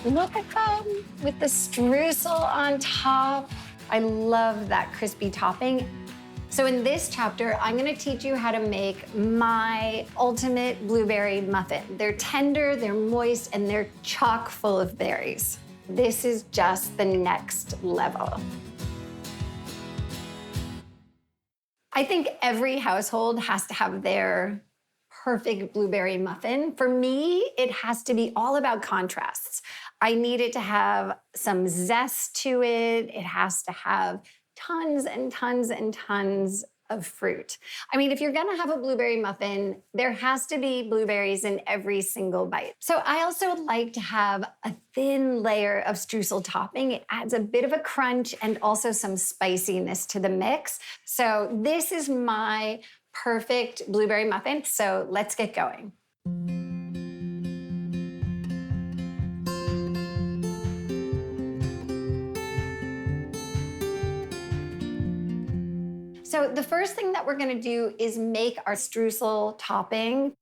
Look at them with the streusel on top. I love that crispy topping. So in this chapter, I'm gonna teach you how to make my ultimate blueberry muffin. They're tender, they're moist, and they're chock full of berries. This is just the next level. I think every household has to have their perfect blueberry muffin. For me, it has to be all about contrasts. I need it to have some zest to it. It has to have tons and tons and tons of fruit. I mean, if you're gonna have a blueberry muffin, there has to be blueberries in every single bite. So I also like to have a thin layer of streusel topping. It adds a bit of a crunch and also some spiciness to the mix. So this is my perfect blueberry muffin. So let's get going. So the first thing that we're gonna do is make our streusel topping.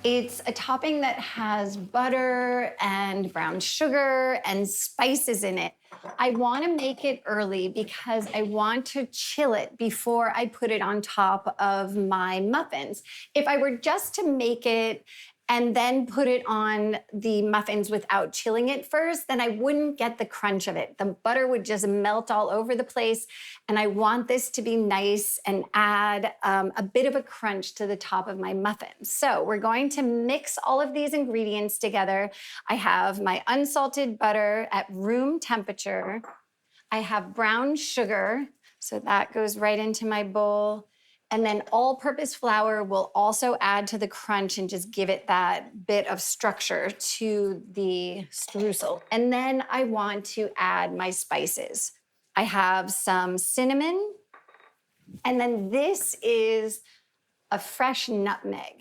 It's a topping that has butter and brown sugar and spices in it. I wanna make it early because I want to chill it before I put it on top of my muffins. If I were just to make it and then put it on the muffins without chilling it first, then I wouldn't get the crunch of it. The butter would just melt all over the place, and I want this to be nice and add a bit of a crunch to the top of my muffins. So we're going to mix all of these ingredients together. I have my unsalted butter at room temperature. I have brown sugar, so that goes right into my bowl. And then all-purpose flour will also add to the crunch and just give it that bit of structure to the streusel. And then I want to add my spices. I have some cinnamon, and then this is a fresh nutmeg.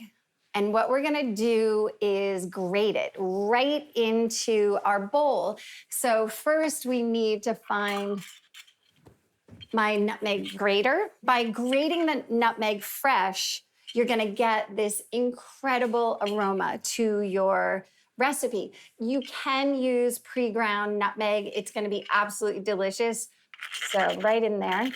And what we're gonna do is grate it right into our bowl. So first we need to find my nutmeg grater. By grating the nutmeg fresh, you're gonna get this incredible aroma to your recipe. You can use pre-ground nutmeg. It's gonna be absolutely delicious. So right in there.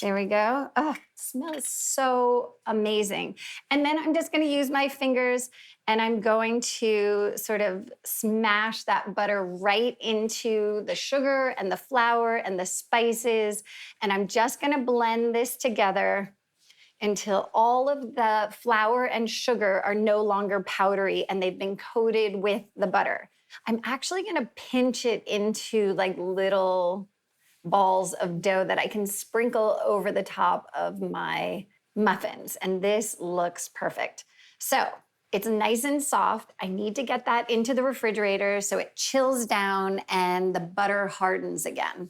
There we go. Oh, it smells so amazing. And then I'm just gonna use my fingers and I'm going to sort of smash that butter right into the sugar and the flour and the spices. And I'm just gonna blend this together until all of the flour and sugar are no longer powdery and they've been coated with the butter. I'm actually gonna pinch it into like little balls of dough that I can sprinkle over the top of my muffins. And this looks perfect. So it's nice and soft. I need to get that into the refrigerator so it chills down and the butter hardens again.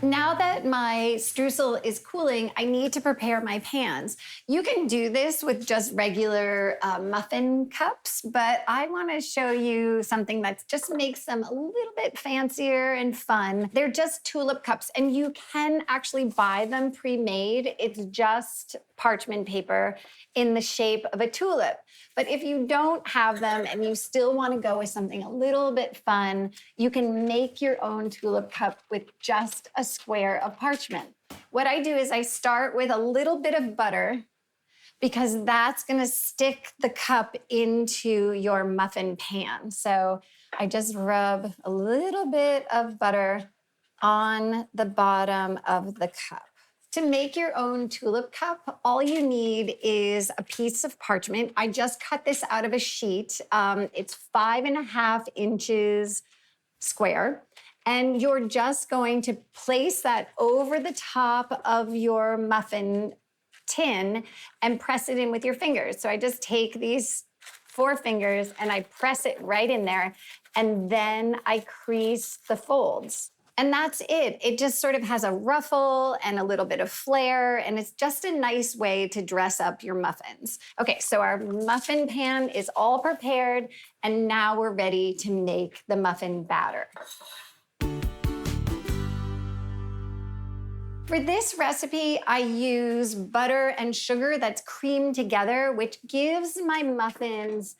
Now that my streusel is cooling, I need to prepare my pans. You can do this with just regular muffin cups, but I want to show you something that just makes them a little bit fancier and fun. They're just tulip cups, and you can actually buy them pre-made. It's just parchment paper in the shape of a tulip. But if you don't have them and you still want to go with something a little bit fun, you can make your own tulip cup with just a square of parchment. What I do is I start with a little bit of butter because that's going to stick the cup into your muffin pan. So I just rub a little bit of butter on the bottom of the cup. To make your own tulip cup, all you need is a piece of parchment. I just cut this out of a sheet. It's 5.5 inches square. And you're just going to place that over the top of your muffin tin and press it in with your fingers. So I just take these 4 fingers and I press it right in there. And then I crease the folds. And that's it. It just sort of has a ruffle and a little bit of flair, and it's just a nice way to dress up your muffins. Okay, so our muffin pan is all prepared, and now we're ready to make the muffin batter. For this recipe, I use butter and sugar that's creamed together, which gives my muffins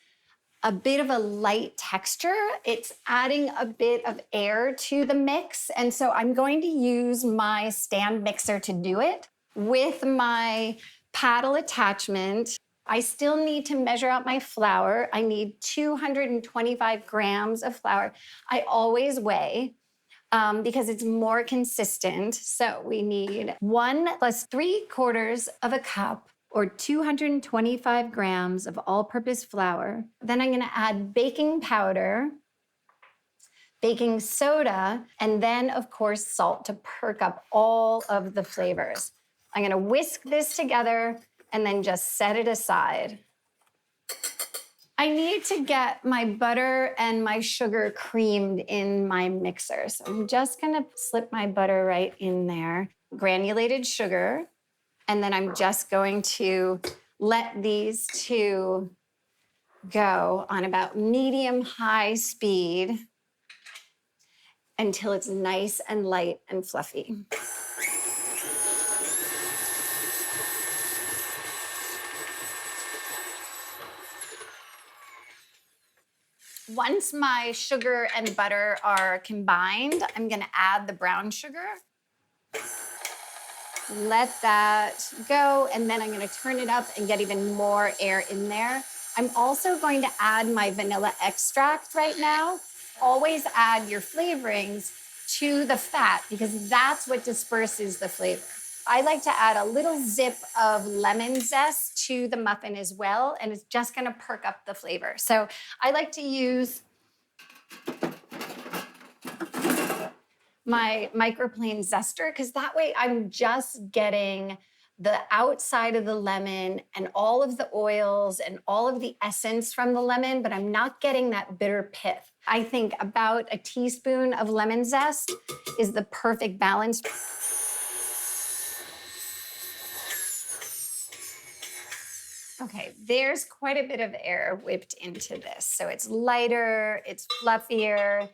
a bit of a light texture. It's adding a bit of air to the mix. And so I'm going to use my stand mixer to do it. With my paddle attachment, I still need to measure out my flour. I need 225 grams of flour. I always weigh. Because it's more consistent. So we need 1 plus 3/4 of a cup or 225 grams of all-purpose flour. Then I'm gonna add baking powder, baking soda, and then of course salt to perk up all of the flavors. I'm gonna whisk this together and then just set it aside. I need to get my butter and my sugar creamed in my mixer. So I'm just gonna slip my butter right in there, granulated sugar, and then I'm just going to let these two go on about medium-high speed until it's nice and light and fluffy. Once my sugar and butter are combined, I'm gonna add the brown sugar. Let that go, and then I'm gonna turn it up and get even more air in there. I'm also going to add my vanilla extract right now. Always add your flavorings to the fat because that's what disperses the flavor. I like to add a little zip of lemon zest to the muffin as well, and it's just gonna perk up the flavor. So I like to use my microplane zester because that way I'm just getting the outside of the lemon and all of the oils and all of the essence from the lemon, but I'm not getting that bitter pith. I think about a teaspoon of lemon zest is the perfect balance. Okay, there's quite a bit of air whipped into this. So it's lighter, it's fluffier.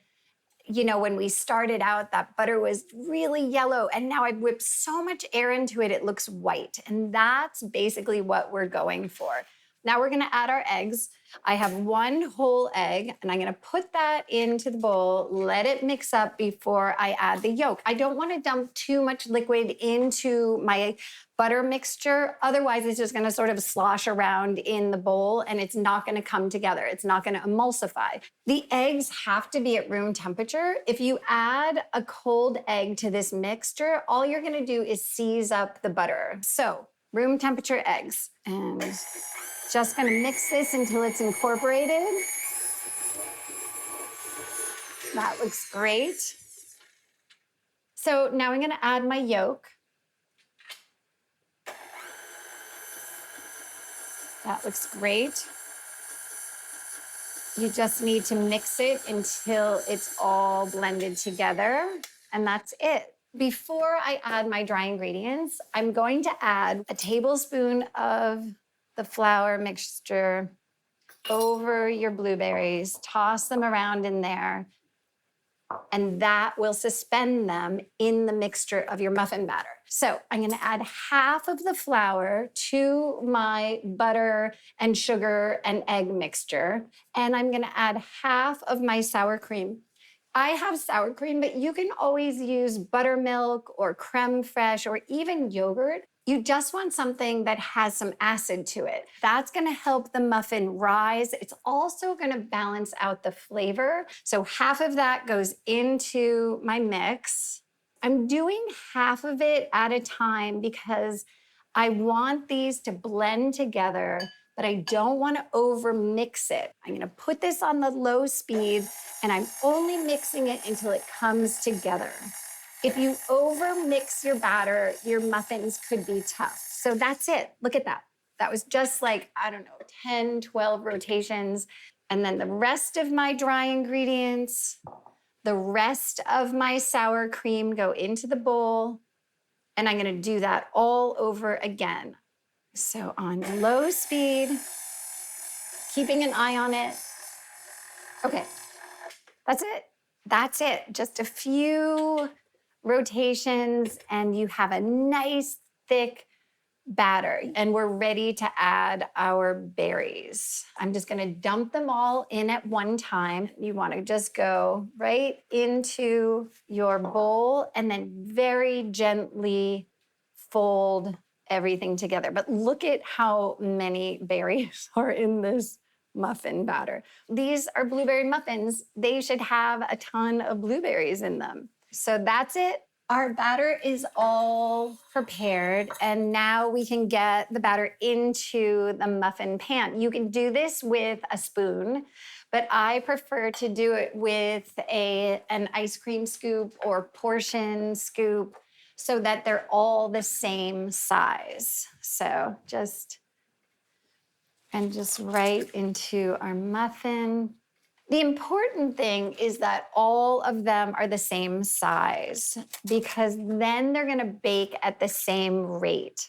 You know, when we started out, that butter was really yellow, and now I've whipped so much air into it, it looks white. And that's basically what we're going for. Now we're gonna add our eggs. I have 1 whole egg, and I'm gonna put that into the bowl, let it mix up before I add the yolk. I don't wanna dump too much liquid into my butter mixture. Otherwise, it's just gonna sort of slosh around in the bowl, and it's not gonna come together. It's not gonna emulsify. The eggs have to be at room temperature. If you add a cold egg to this mixture, all you're gonna do is seize up the butter. So, room temperature eggs. And just gonna mix this until it's incorporated. That looks great. So now I'm gonna add my yolk. That looks great. You just need to mix it until it's all blended together, and that's it. Before I add my dry ingredients, I'm going to add a tablespoon of the flour mixture over your blueberries, toss them around in there, and that will suspend them in the mixture of your muffin batter. So I'm gonna add half of the flour to my butter and sugar and egg mixture, and I'm gonna add half of my sour cream. I have sour cream, but you can always use buttermilk or creme fraiche or even yogurt. You just want something that has some acid to it. That's gonna help the muffin rise. It's also gonna balance out the flavor. So half of that goes into my mix. I'm doing half of it at a time because I want these to blend together, but I don't wanna over mix it. I'm gonna put this on the low speed and I'm only mixing it until it comes together. If you over mix your batter, your muffins could be tough. So that's it. Look at that. That was just like, I don't know, 10, 12 rotations. And then the rest of my dry ingredients, the rest of my sour cream go into the bowl. And I'm gonna do that all over again. So on low speed, keeping an eye on it. Okay, that's it. That's it. Just a few rotations, and you have a nice thick batter. And we're ready to add our berries. I'm just gonna dump them all in at one time. You wanna just go right into your bowl and then very gently fold everything together. But look at how many berries are in this muffin batter. These are blueberry muffins. They should have a ton of blueberries in them. So that's it. Our batter is all prepared, and now we can get the batter into the muffin pan. You can do this with a spoon, but I prefer to do it with an ice cream scoop or portion scoop so that they're all the same size. So just right into our muffin. The important thing is that all of them are the same size because then they're gonna bake at the same rate.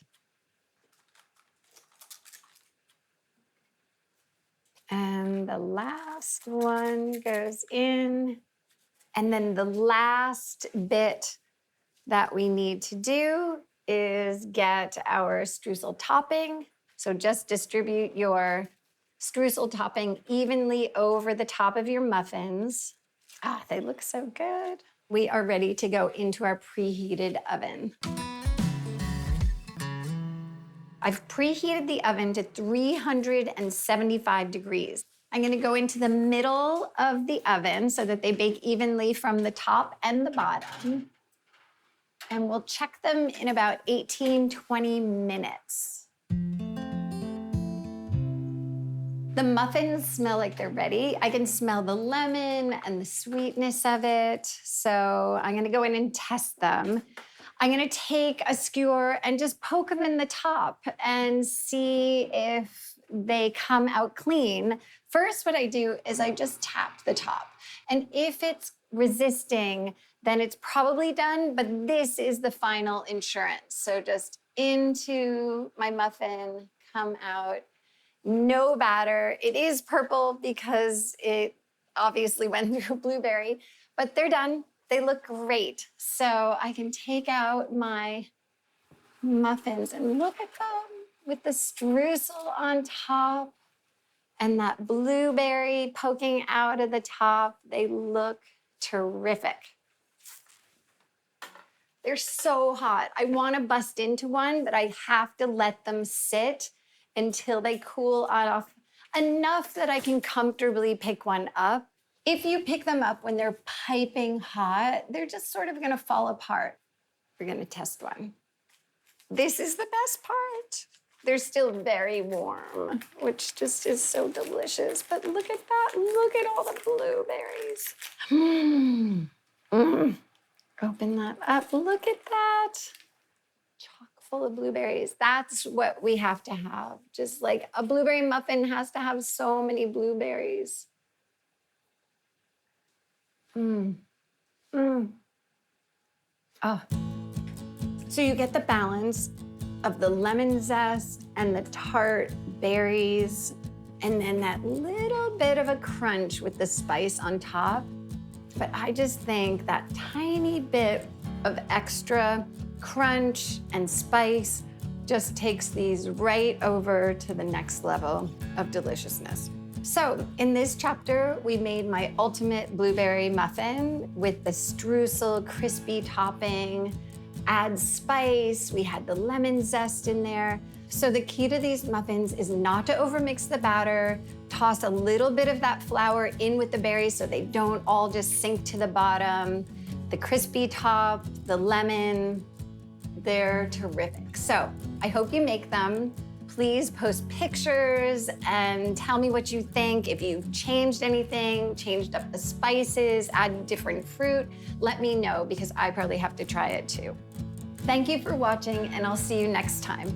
And the last one goes in. And then the last bit that we need to do is get our streusel topping. So just distribute your streusel topping evenly over the top of your muffins. Ah, they look so good. We are ready to go into our preheated oven. I've preheated the oven to 375 degrees. I'm gonna go into the middle of the oven so that they bake evenly from the top and the bottom. And we'll check them in about 18, 20 minutes. The muffins smell like they're ready. I can smell the lemon and the sweetness of it. So I'm gonna go in and test them. I'm gonna take a skewer and just poke them in the top and see if they come out clean. First, what I do is I just tap the top. And if it's resisting, then it's probably done, but this is the final insurance. So just into my muffin, come out. No batter. It is purple because it obviously went through blueberry, but they're done. They look great. So I can take out my muffins and look at them with the streusel on top and that blueberry poking out of the top. They look terrific. They're so hot. I want to bust into one, but I have to let them sit until they cool off enough that I can comfortably pick one up. If you pick them up when they're piping hot, they're just sort of gonna fall apart. We're gonna test one. This is the best part. They're still very warm, which just is so delicious. But look at that, look at all the blueberries. Open that up, look at that. Chock-full of blueberries. That's what we have to have. Just like a blueberry muffin has to have so many blueberries. Oh. So you get the balance of the lemon zest and the tart berries, and then that little bit of a crunch with the spice on top. But I just think that tiny bit of extra crunch and spice just takes these right over to the next level of deliciousness. So in this chapter, we made my ultimate blueberry muffin with the streusel crispy topping, add spice, we had the lemon zest in there. So the key to these muffins is not to overmix the batter, toss a little bit of that flour in with the berries so they don't all just sink to the bottom. The crispy top, the lemon, they're terrific. So I hope you make them. Please post pictures and tell me what you think. If you've changed anything, changed up the spices, add different fruit, let me know because I probably have to try it too. Thank you for watching and I'll see you next time.